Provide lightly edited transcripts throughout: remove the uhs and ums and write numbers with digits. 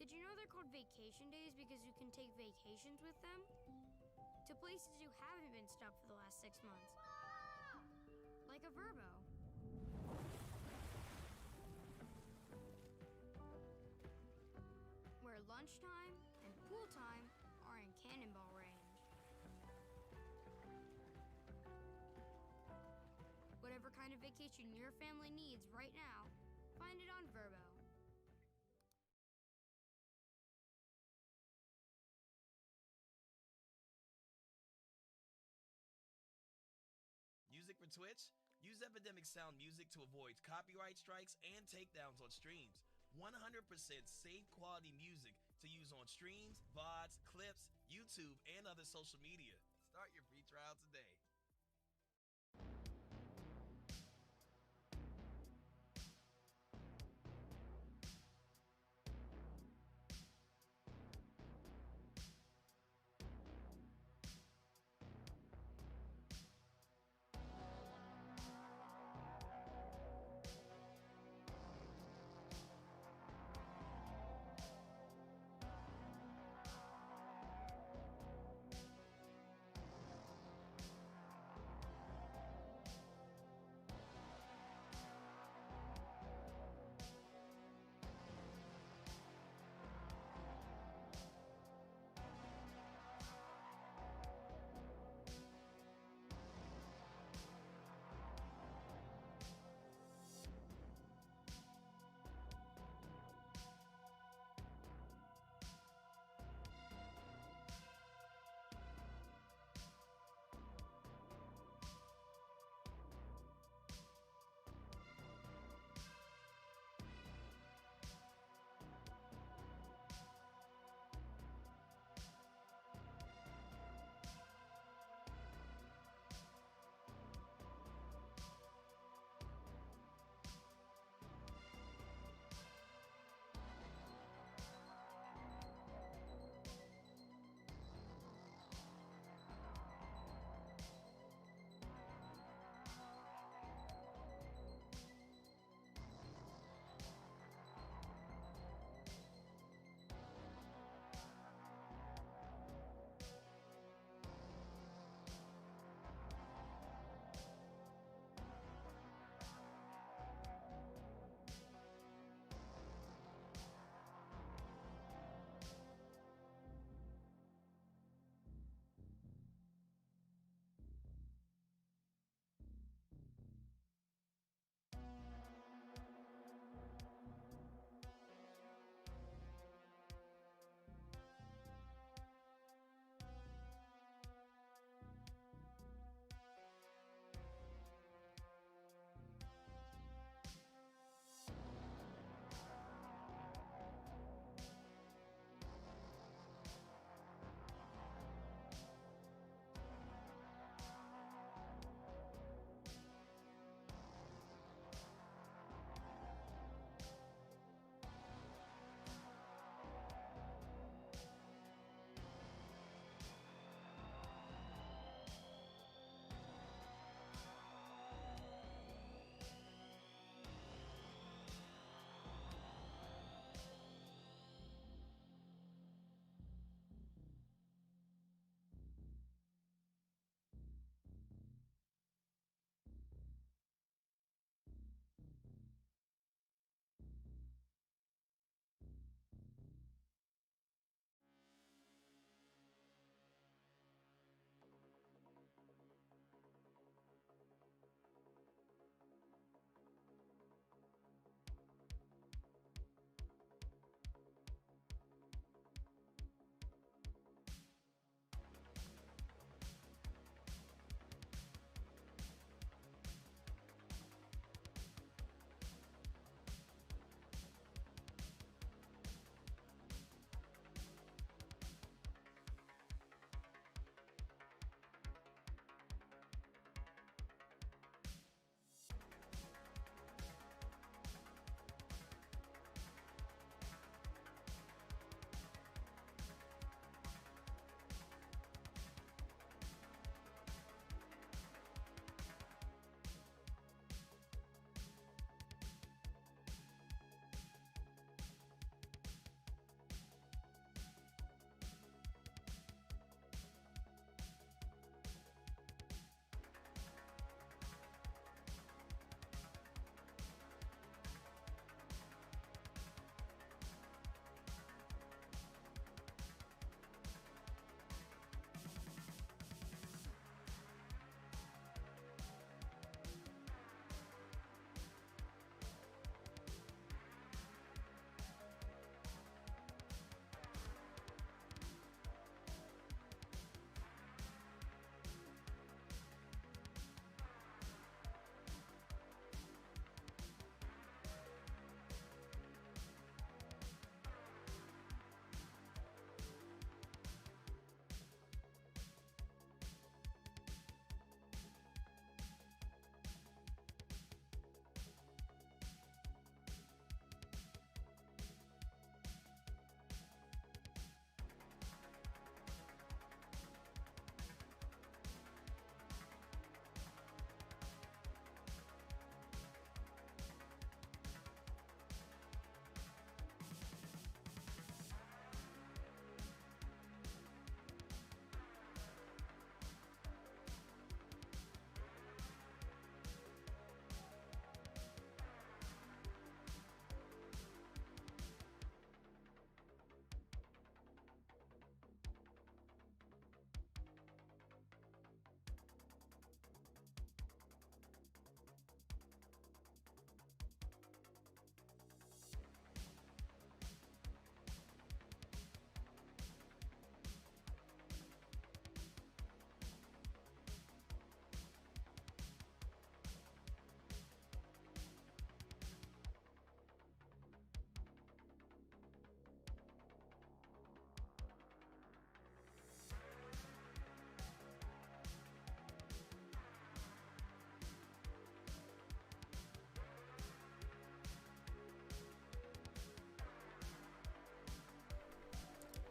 Did you know they're called vacation days because you can take vacations with them? To places you haven't been stuck for the last 6 months. Like a Verbo. Where lunchtime and pool time are in cannonball range. Whatever kind of vacation your family needs right now, find it on Verbo. Music for Twitch? Use Epidemic Sound music to avoid copyright strikes and takedowns on streams. 100% safe quality music to use on streams, VODs, clips, YouTube, and other social media. Start your free trial today.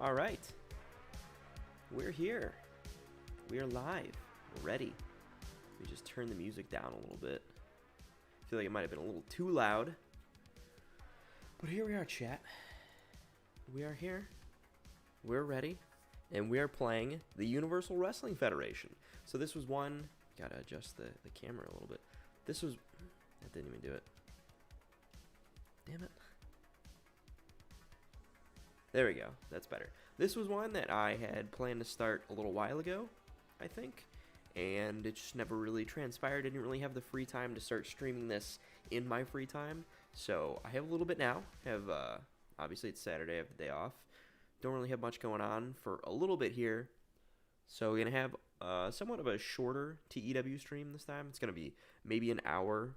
All right. We're here. We are live. We're ready. Let me just turn the music down a little bit. I feel like it might have been a little too loud. But here we are, chat. We are here. We're ready. And we are playing the Universal Wrestling Federation. So this was one... Gotta adjust the camera a little bit. This was... That didn't even do it. Damn it. There we go. That's better. This was one that I had planned to start a little while ago, I think. And it just never really transpired. I didn't really have the free time to start streaming this in my free time. So I have a little bit now. Obviously it's Saturday. I have the day off. Don't really have much going on for a little bit here. So we're going to have somewhat of a shorter TEW stream this time. It's going to be maybe an hour.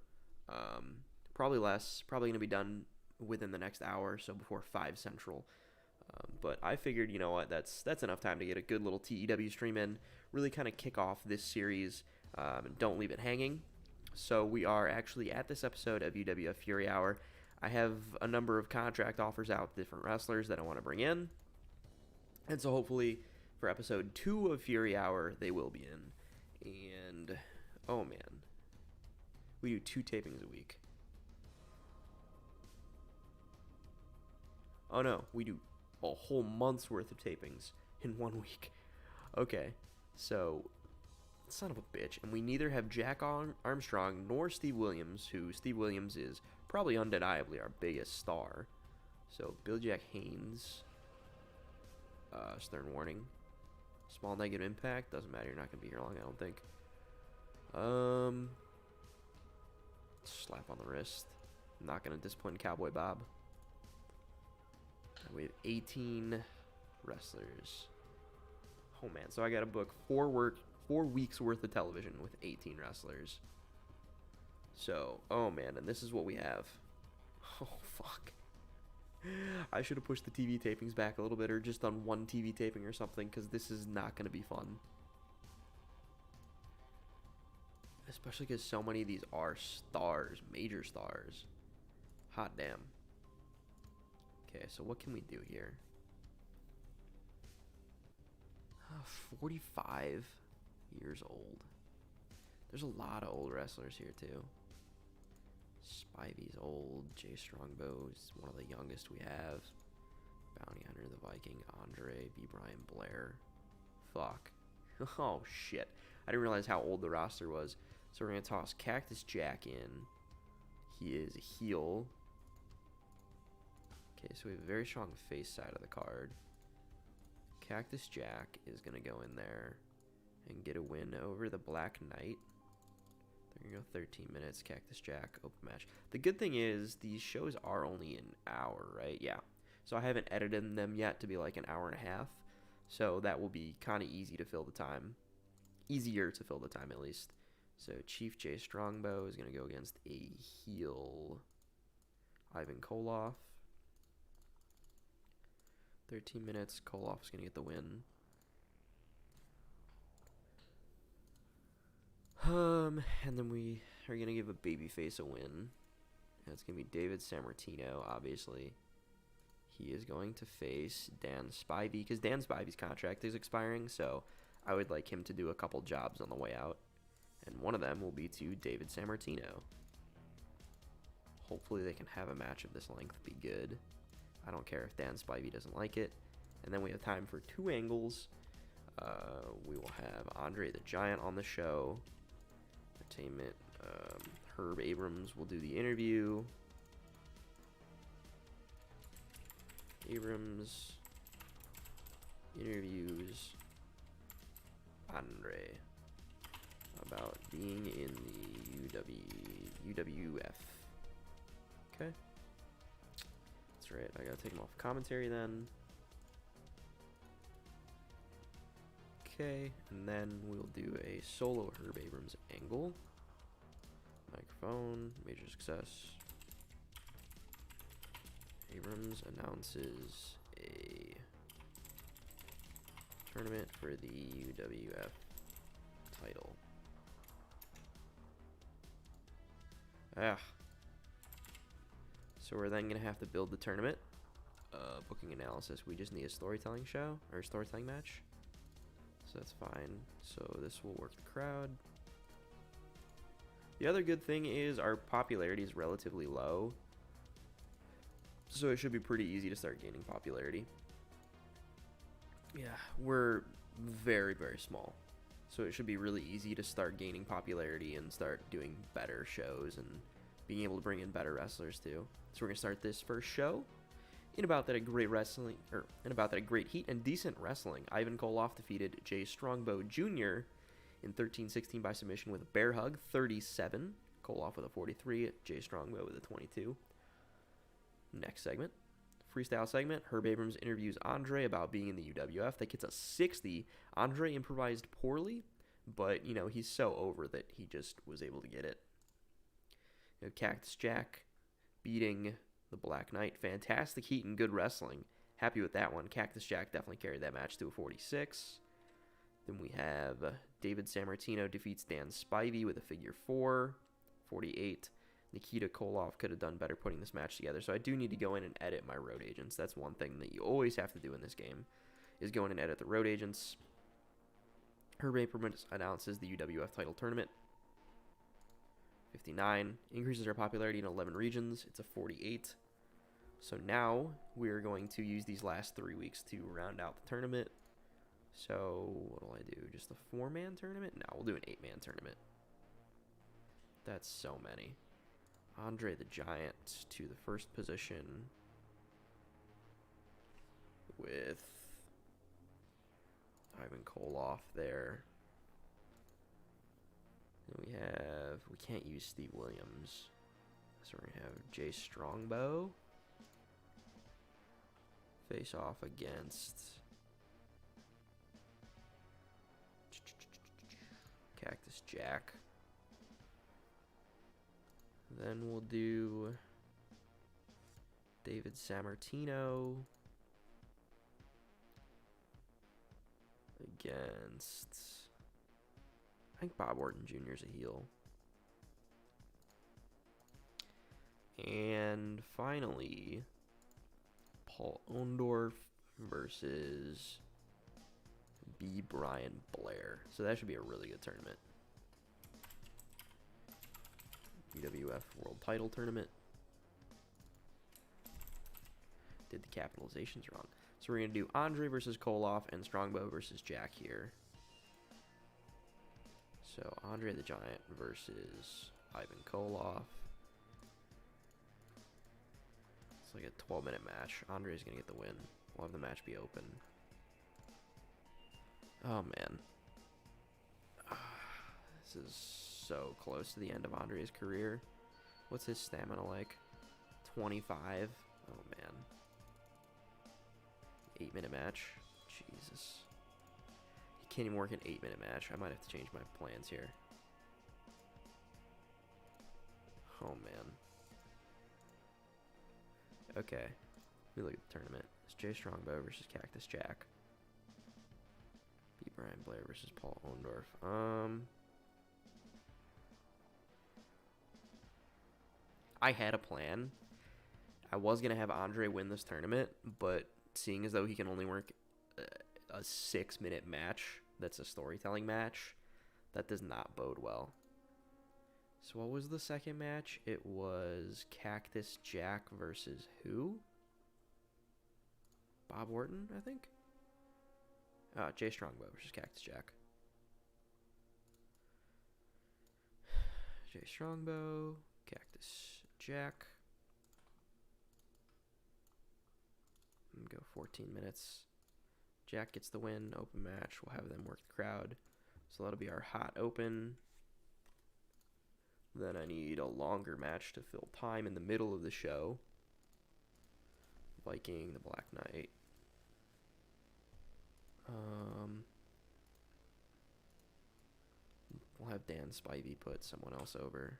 Probably less. Probably going to be done within the next hour, so before 5 Central. But I figured, you know what, that's enough time to get a good little TEW stream in. Really kind of kick off this series and don't leave it hanging. So we are actually at this episode of UWF Fury Hour. I have a number of contract offers out, different wrestlers that I want to bring in. And so hopefully for episode 2 of Fury Hour, they will be in. And, oh man, we do 2 tapings a week. Oh no, we do a whole month's worth of tapings in 1 week. Okay, so, son of a bitch. And we neither have Jack Armstrong nor Steve Williams, who Steve Williams is probably undeniably our biggest star. So, Billy Jack Haynes, stern warning. Small negative impact, doesn't matter, you're not going to be here long, I don't think. Slap on the wrist. I'm not going to discipline Cowboy Bob. We have 18 wrestlers. Oh man, so I got to book 4 weeks worth of television with 18 wrestlers. So, oh man, and this is what we have. Oh fuck. I should have pushed the TV tapings back a little bit, or just done 1 TV taping or something, because this is not going to be fun. Especially because so many of these are stars, major stars. Hot damn. Okay, so what can we do here? 45 years old. There's a lot of old wrestlers here, too. Spivey's old. Jay Strongbow's one of the youngest we have. Bounty Hunter, the Viking, Andre, B. Brian Blair. Fuck. Oh, shit. I didn't realize how old the roster was. So we're going to toss Cactus Jack in. He is a heel. Okay, so we have a very strong face side of the card. Cactus Jack is going to go in there and get a win over the Black Knight. They're going to go 13 minutes. Cactus Jack, open match. The good thing is these shows are only an hour, right? Yeah. So I haven't edited them yet to be like an hour and a half. So that will be kind of easy to fill the time. Easier to fill the time, at least. So Chief Jay Strongbow is going to go against a heel Ivan Koloff. 13 minutes. Koloff's going to get the win. And then we are going to give a babyface a win. And it's going to be David Sammartino, obviously. He is going to face Dan Spivey, because Dan Spivey's contract is expiring, so I would like him to do a couple jobs on the way out. And one of them will be to David Sammartino. Hopefully they can have a match of this length be good. I don't care if Dan Spivey doesn't like it. And then we have time for 2 angles. We will have Andre the Giant on the show. Entertainment. Herb Abrams will do the interview. Abrams interviews Andre about being in the UWF. Okay. That's right. I gotta take him off commentary then. Okay, and then we'll do a solo Herb Abrams angle. Microphone, major success. Abrams announces a tournament for the UWF title. So we're then going to have to build the tournament. booking analysis. We just need a storytelling show or storytelling match. So that's fine. So this will work the crowd. The other good thing is our popularity is relatively low. So it should be pretty easy to start gaining popularity. Yeah, we're very, very small. So it should be really easy to start gaining popularity and start doing better shows and being able to bring in better wrestlers too. So we're gonna start this first show. In about that a great heat and decent wrestling, Ivan Koloff defeated Jay Strongbow Jr. in 13-16 by submission with a bear hug, 37. Koloff with a 43, Jay Strongbow with a 22. Next segment, freestyle segment. Herb Abrams interviews Andre about being in the UWF. That gets a 60. Andre improvised poorly, but you know he's so over that he just was able to get it. You know, Cactus Jack beating the Black Knight. Fantastic heat and good wrestling. Happy with that one. Cactus Jack definitely carried that match to a 46. Then we have David Sammartino defeats Dan Spivey with a figure 4, 48. Nikita Koloff could have done better putting this match together. So I do need to go in and edit my road agents. That's one thing that you always have to do in this game, is go in and edit the road agents. Herb Abrams announces the UWF title tournament. 59. Increases our popularity in 11 regions. It's a 48. So now we're going to use these last 3 weeks to round out the tournament. So what will I do? Just a 4-man tournament? No, we'll do an 8-man tournament. That's so many. Andre the Giant to the first position with Ivan Koloff there. And we can't use Steve Williams. So we're going to have Jay Strongbow face off against Cactus Jack. Then we'll do David Sammartino against, I think Bob Orton Jr. is a heel. And finally, Paul Orndorff versus B. Brian Blair. So that should be a really good tournament. UWF World Title Tournament. Did the capitalizations wrong. So we're going to do Andre versus Koloff and Strongbow versus Jack here. So Andre the Giant versus Ivan Koloff. It's like a 12-minute match. Andre's going to get the win. We'll have the match be open. Oh, man. This is so close to the end of Andre's career. What's his stamina like? 25. Oh, man. 8-minute match. Jesus. He can't even work an 8-minute match. I might have to change my plans here. Oh, man. Okay. Let me look at the tournament. It's Jay Strongbow versus Cactus Jack. B. Brian Blair versus Paul Orndorff. I had a plan. I was going to have Andre win this tournament, but seeing as though he can only work a 6-minute match, that's a storytelling match, that does not bode well. So what was the second match? It was Cactus Jack versus who? Bob Orton, I think? Jay Strongbow versus Cactus Jack. Jay Strongbow, Cactus Jack. Go 14 minutes. Jack gets the win. Open match. We'll have them work the crowd. So that'll be our hot open. Then I need a longer match to fill time in the middle of the show. Viking, the Black Knight. We'll have Dan Spivey put someone else over.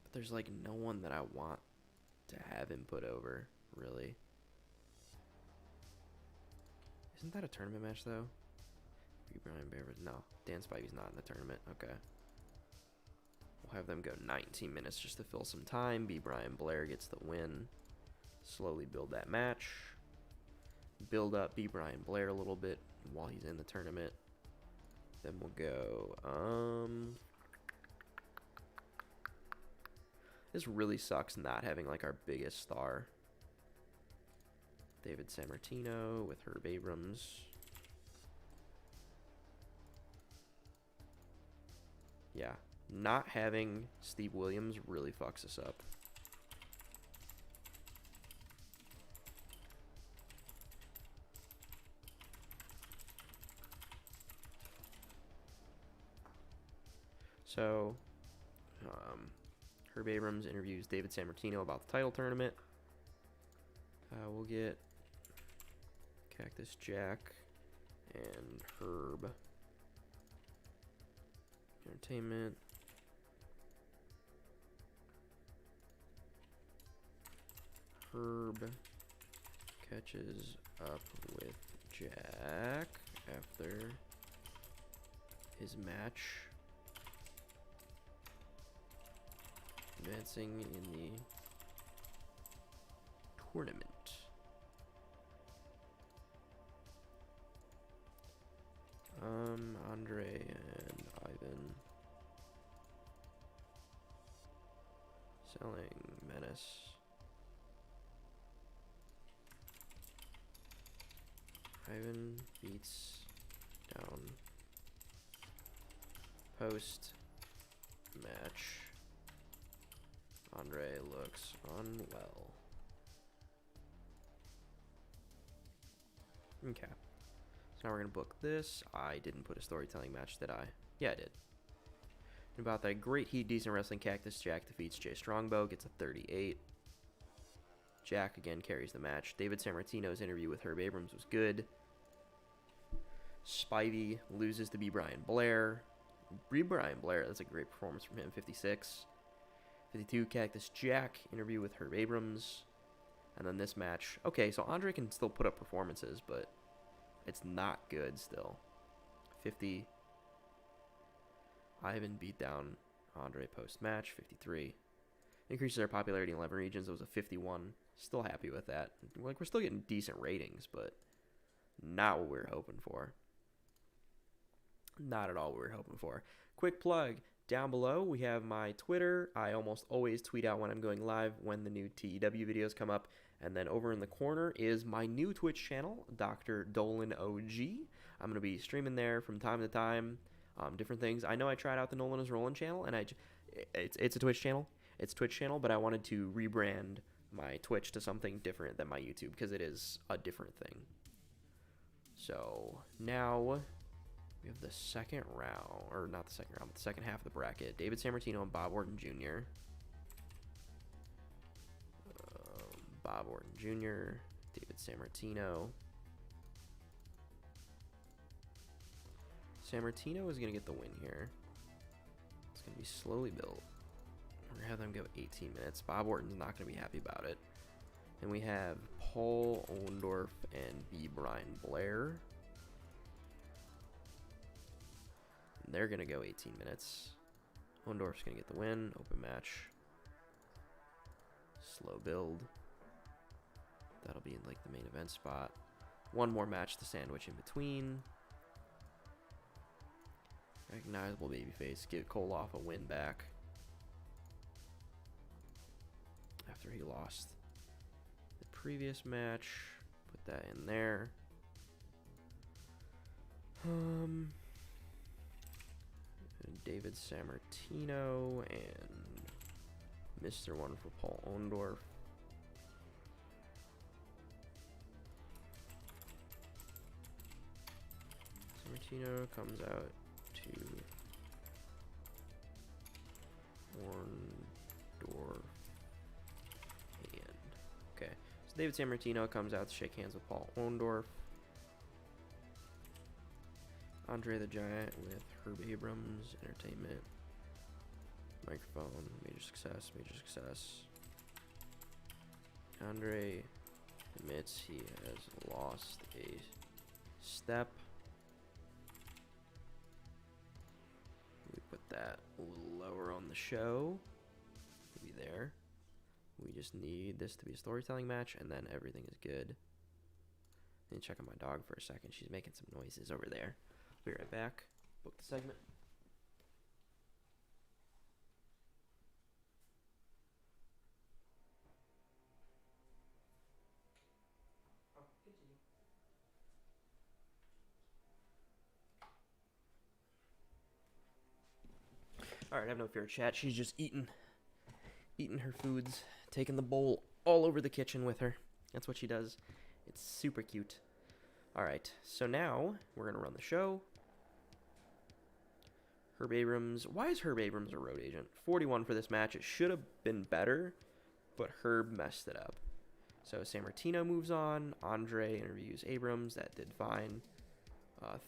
But there's like no one that I want to have him put over, really. Isn't that a tournament match though? B. Brian Bear, no. Dan Spivey's not in the tournament. Okay. We'll have them go 19 minutes just to fill some time. B. Brian Blair gets the win. Slowly build that match. Build up B. Brian Blair a little bit while he's in the tournament. Then we'll go, this really sucks not having like our biggest star. David Sammartino with Herb Abrams. Yeah, not having Steve Williams really fucks us up. So, Herb Abrams interviews David Sammartino about the title tournament. We'll get Cactus Jack and Herb. Entertainment. Herb catches up with Jack after his match, advancing in the tournament. Andre and Ivan selling Menace. Ivan beats down post match. Andre looks unwell. Okay. So now we're going to book this. I didn't put a storytelling match, did I? Yeah, I did. About that great heat, decent wrestling, Cactus Jack defeats Jay Strongbow, gets a 38. Jack again carries the match. David Sammartino's interview with Herb Abrams was good. Spivey loses to B. Brian Blair. B. Brian Blair, that's a great performance from him, 56. 52, Cactus Jack, interview with Herb Abrams. And then this match. Okay, so Andre can still put up performances, but it's not good still. 50. Ivan beat down Andre post-match, 53. Increases our popularity in 11 regions. That was a 51. Still happy with that. Like, we're still getting decent ratings, but not what we were hoping for. Not at all what we were hoping for. Quick plug. Down below, we have my Twitter. I almost always tweet out when I'm going live when the new TEW videos come up. And then over in the corner is my new Twitch channel, Dr. Dolan OG. I'm going to be streaming there from time to time, different things. I know I tried out the Nolan is Rolling channel, and it's a Twitch channel. It's a Twitch channel, but I wanted to rebrand my Twitch to something different than my YouTube because it is a different thing. So now we have the second round, or not the second round, but the second half of the bracket. David Sammartino and Bob Orton Jr. Bob Orton Jr., David Sammartino. Sammartino is going to get the win here. It's going to be slowly built. We're going to have them go 18 minutes. Bob Orton's not going to be happy about it. And we have Paul Orndorff and B. Brian Blair. And they're going to go 18 minutes. Orndorff's going to get the win. Open match. Slow build. That'll be in like the main event spot. One more match to sandwich in between. Recognizable babyface. Get Koloff a win back after he lost the previous match. Put that in there. David Sammartino and Mr. Wonderful Paul Orndorff. Sammartino comes out to Orndorff hand. Okay, so David Sammartino comes out to shake hands with Paul Orndorff. Andre the Giant with Herb Abrams, entertainment. Microphone, major success, major success. Andre admits he has lost a step. We put that a little lower on the show. Maybe there. We just need this to be a storytelling match, and then everything is good. Let me check on my dog for a second. She's making some noises over there. Be right back. Book the segment. All right, I have no fear of chat. She's just eating her foods, taking the bowl all over the kitchen with her. That's what she does. It's super cute. All right, so now we're going to run the show. Herb Abrams. Why is Herb Abrams a road agent? 41 for this match. It should have been better, but Herb messed it up. So Sammartino moves on. Andre interviews Abrams. That did fine.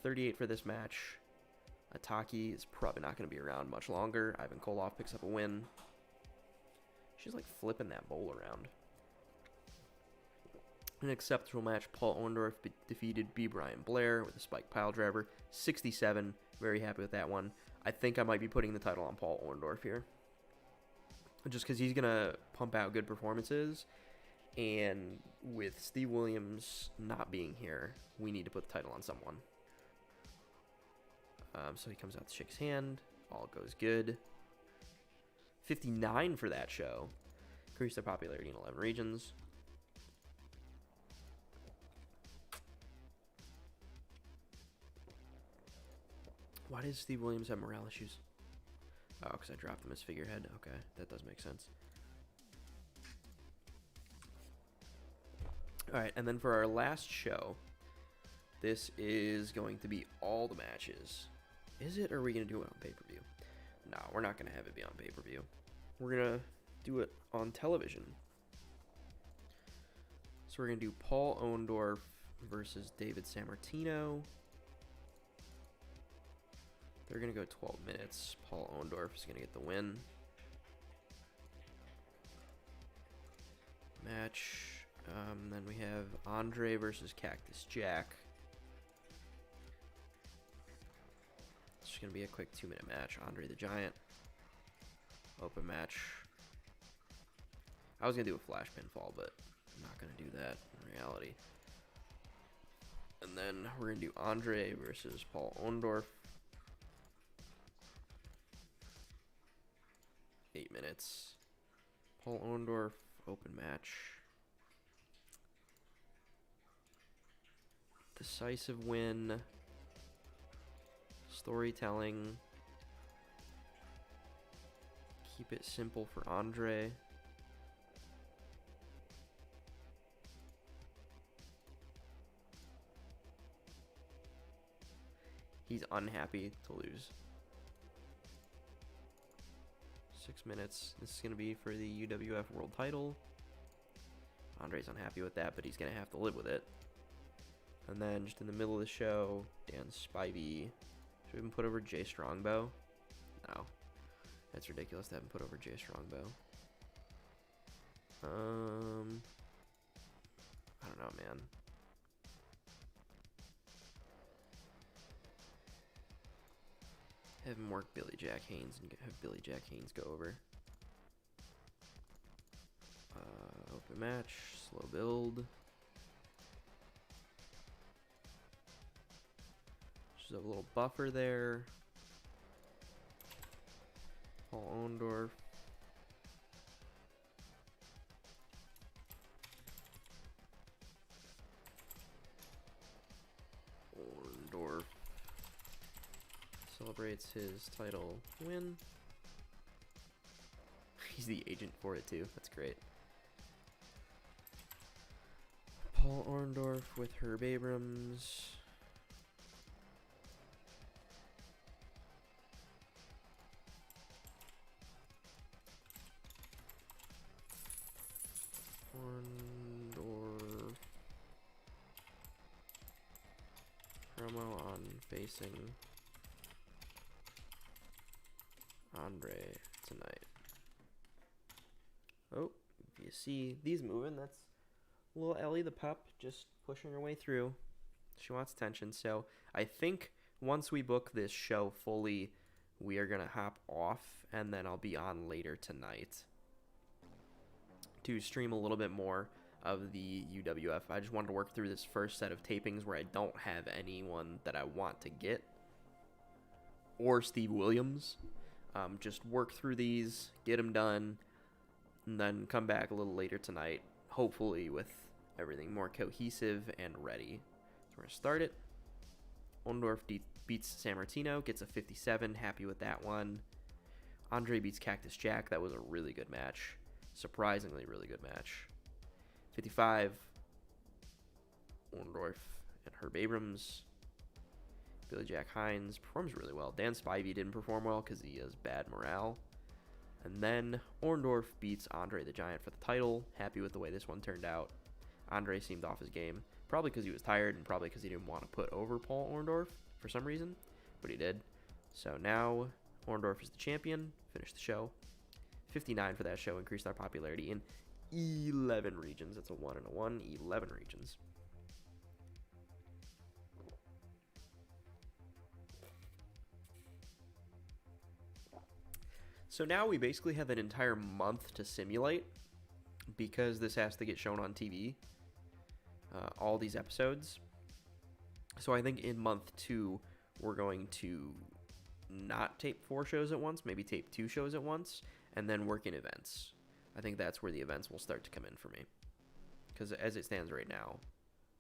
38 for this match. Ataki is probably not going to be around much longer. Ivan Koloff picks up a win. She's like flipping that bowl around. An acceptable match. Paul Orndorff defeated B. Brian Blair with a spike pile driver. 67. Very happy with that one. I think I might be putting the title on Paul Orndorff here. Just because he's going to pump out good performances. And with Steve Williams not being here, we need to put the title on someone. So he comes out to shake his hand. All goes good. 59 for that show. Increased their popularity in 11 regions. Why does Steve Williams have morale issues? Oh, because I dropped him as figurehead. Okay, that does make sense. Alright, and then for our last show, this is going to be all the matches. Is it, or are we going to do it on pay-per-view? No, we're not going to have it be on pay-per-view. We're going to do it on television. So we're going to do Paul Orndorff versus David Sammartino. They're going to go 12 minutes. Paul Orndorff is going to get the win. Match. Then we have Andre versus Cactus Jack. It's just going to be a quick 2-minute match. Andre the Giant. Open match. I was going to do a flash pinfall, but I'm not going to do that in reality. And then we're going to do Andre versus Paul Orndorff. 8 minutes. Paul Orndorff, open match. Decisive win. Storytelling. Keep it simple for Andre. He's unhappy to lose. 6 minutes. This is going to be for the UWF World Title. Andre's unhappy with that, but he's going to have to live with it. And then just in the middle of the show, Dan Spivey. Should we even put over Jay Strongbow? No. That's ridiculous to have him put over Jay Strongbow. I don't know, man. Have him work Billy Jack Haynes and have Billy Jack Haynes go over. Open match, slow build. Just a little buffer there. Paul Orndorff. Orndorff celebrates his title win. He's the agent for it too. That's great. Paul Orndorff with Herb Abrams. Orndorff promo on facing Andre tonight. Oh, if you see these moving, that's little Ellie the pup just pushing her way through. She wants attention, so I think once we book this show fully, we are going to hop off, and then I'll be on later tonight to stream a little bit more of the UWF. I just wanted to work through this first set of tapings where I don't have anyone that I want to get, or Steve Williams. Just work through these, get them done, and then come back a little later tonight, hopefully with everything more cohesive and ready. So we're going to start it. Orndorff beats San Martino, gets a 57, happy with that one. Andre beats Cactus Jack, that was a really good match. Surprisingly really good match. 55, Orndorff and Herb Abrams. Billy Jack Hines performs really well. Dan Spivey didn't perform well because he has bad morale. And then Orndorff beats Andre the Giant for the title. Happy with the way this one turned out. Andre seemed off his game. Probably because he was tired and probably because he didn't want to put over Paul Orndorff for some reason. But he did. So now Orndorff is the champion. Finished the show. 59 for that show. Increased our popularity in 11 regions. That's a 1 and a 1. 11 regions. So now we basically have an entire month to simulate because this has to get shown on TV, all these episodes. So I think in month 2, we're going to not tape 4 shows at once, maybe tape 2 shows at once, and then work in events. I think that's where the events will start to come in for me. Because as it stands right now,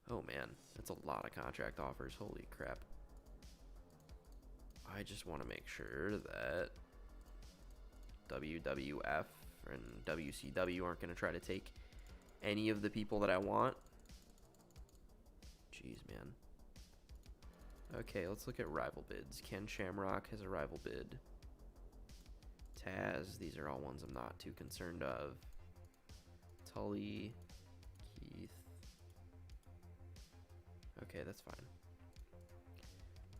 oh man, that's a lot of contract offers. Holy crap. I just want to make sure that WWF and WCW aren't going to try to take any of the people that I want. Jeez, man. Okay, let's look at rival bids. Ken Shamrock has a rival bid. Taz, these are all ones I'm not too concerned of. Tully, Keith. Okay, that's fine.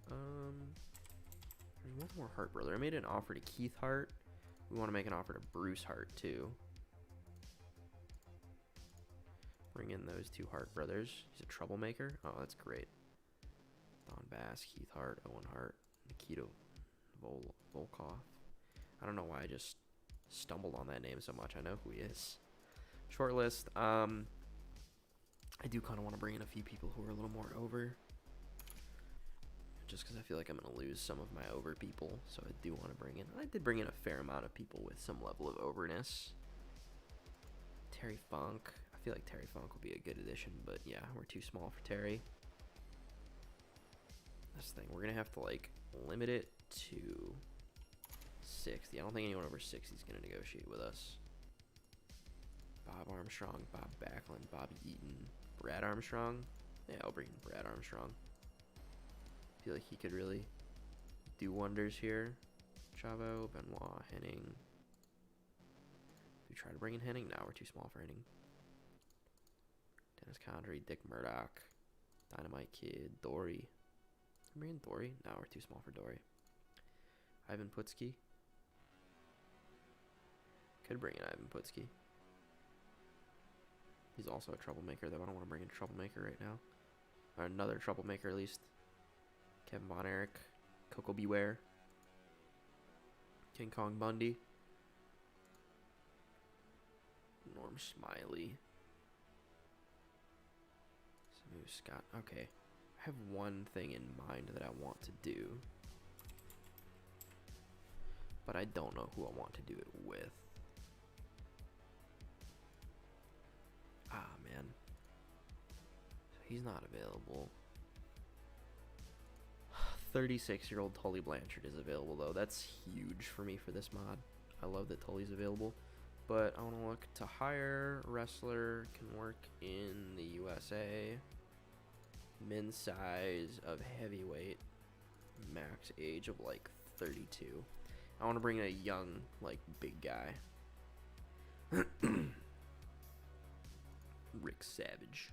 There's one more Hart brother. I made an offer to Keith Hart. We want to make an offer to Bruce Hart, too. Bring in those 2 Hart brothers. He's a troublemaker. Oh, that's great. Don Bass, Keith Hart, Owen Hart, Nikita Volkov. I don't know why I just stumbled on that name so much. I know who he is. Short list. I do kind of want to bring in a few people who are a little more over. Just because I feel like I'm going to lose some of my over people. So I do want to bring in... I did bring in a fair amount of people with some level of overness. Terry Funk. I feel like Terry Funk will be a good addition. But yeah, we're too small for Terry. This thing, we're going to have to like limit it to 60. I don't think anyone over 60 is going to negotiate with us. Bob Armstrong, Bob Backlund, Bobby Eaton, Brad Armstrong. Yeah, I'll bring in Brad Armstrong. Feel like he could really do wonders here. Chavo, Benoit, Henning. We try to bring in Henning? No, we're too small for Henning. Dennis Condrey, Dick Murdoch, Dynamite Kid, Dory. Bring in Dory? No, we're too small for Dory. Ivan Putski. Could bring in Ivan Putski. He's also a troublemaker, though. I don't want to bring in a troublemaker right now. Or another troublemaker, at least. Kevin Von Erich, Coco Beware, King Kong Bundy, Norm Smiley, Samu Scott. Okay, I have one thing in mind that I want to do, but I don't know who I want to do it with. Ah, man. So he's not available. 36-year-old Tully Blanchard is available, though. That's huge for me for this mod. I love that Tully's available. But I want to look to hire wrestler, can work in the USA. Men's size of heavyweight. Max age of, like, 32. I want to bring in a young, like, big guy. Rick Savage.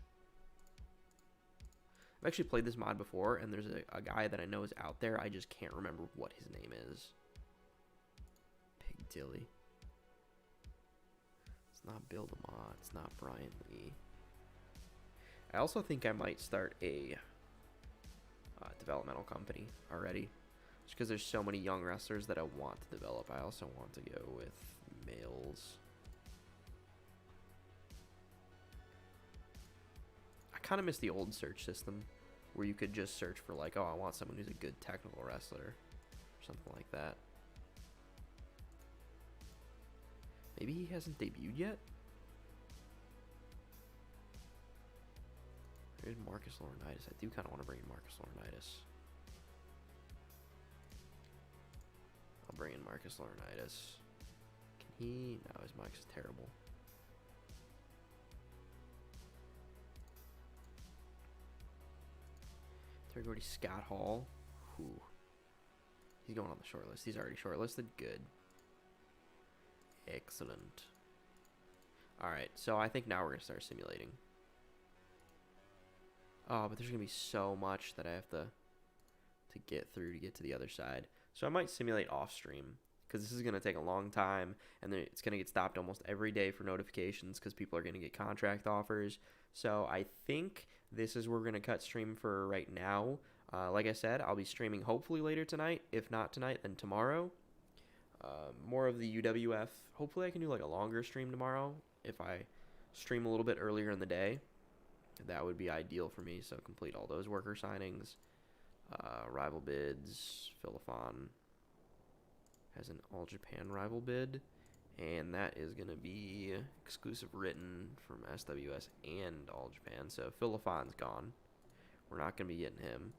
I've actually played this mod before, and there's a guy that I know is out there. I just can't remember what his name is. Pig Dilly. It's not Bill DeMott. It's not Brian Lee. I also think I might start a developmental company already. Just because there's so many young wrestlers that I want to develop. I also want to go with males. I kind of miss the old search system where you could just search for like, oh, I want someone who's a good technical wrestler or something like that. Maybe he hasn't debuted yet? There's Marcus Laurinaitis. I do kind of want to bring in Marcus Laurinaitis. I'll bring in Marcus Laurinaitis. Can he? No, his mic's terrible. Third go to Scott Hall. Whew. He's going on the short list. He's already shortlisted. Good. Excellent. Alright, so I think now we're going to start simulating. Oh, but there's going to be so much that I have to get through to get to the other side. So I might simulate off stream, because this is going to take a long time, and then it's going to get stopped almost every day for notifications because people are going to get contract offers. So I think this is where we're going to cut stream for right now. Like I said, I'll be streaming hopefully later tonight. If not tonight, then tomorrow. More of the UWF. Hopefully I can do like a longer stream tomorrow. If I stream a little bit earlier in the day, that would be ideal for me. So complete all those worker signings. Rival bids. Philifon has an All Japan rival bid. And that is going to be exclusive written from SWS and All Japan. So Philifon's gone. We're not going to be getting him.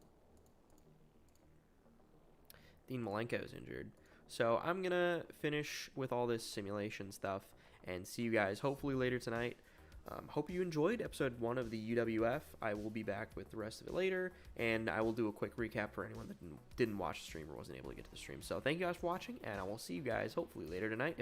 Dean Malenko's injured. So I'm going to finish with all this simulation stuff and see you guys hopefully later tonight. Hope you enjoyed episode 1 of the UWF. I will be back with the rest of it later, and I will do a quick recap for anyone that didn't watch the stream or wasn't able to get to the stream. So thank you guys for watching, and I will see you guys hopefully later tonight.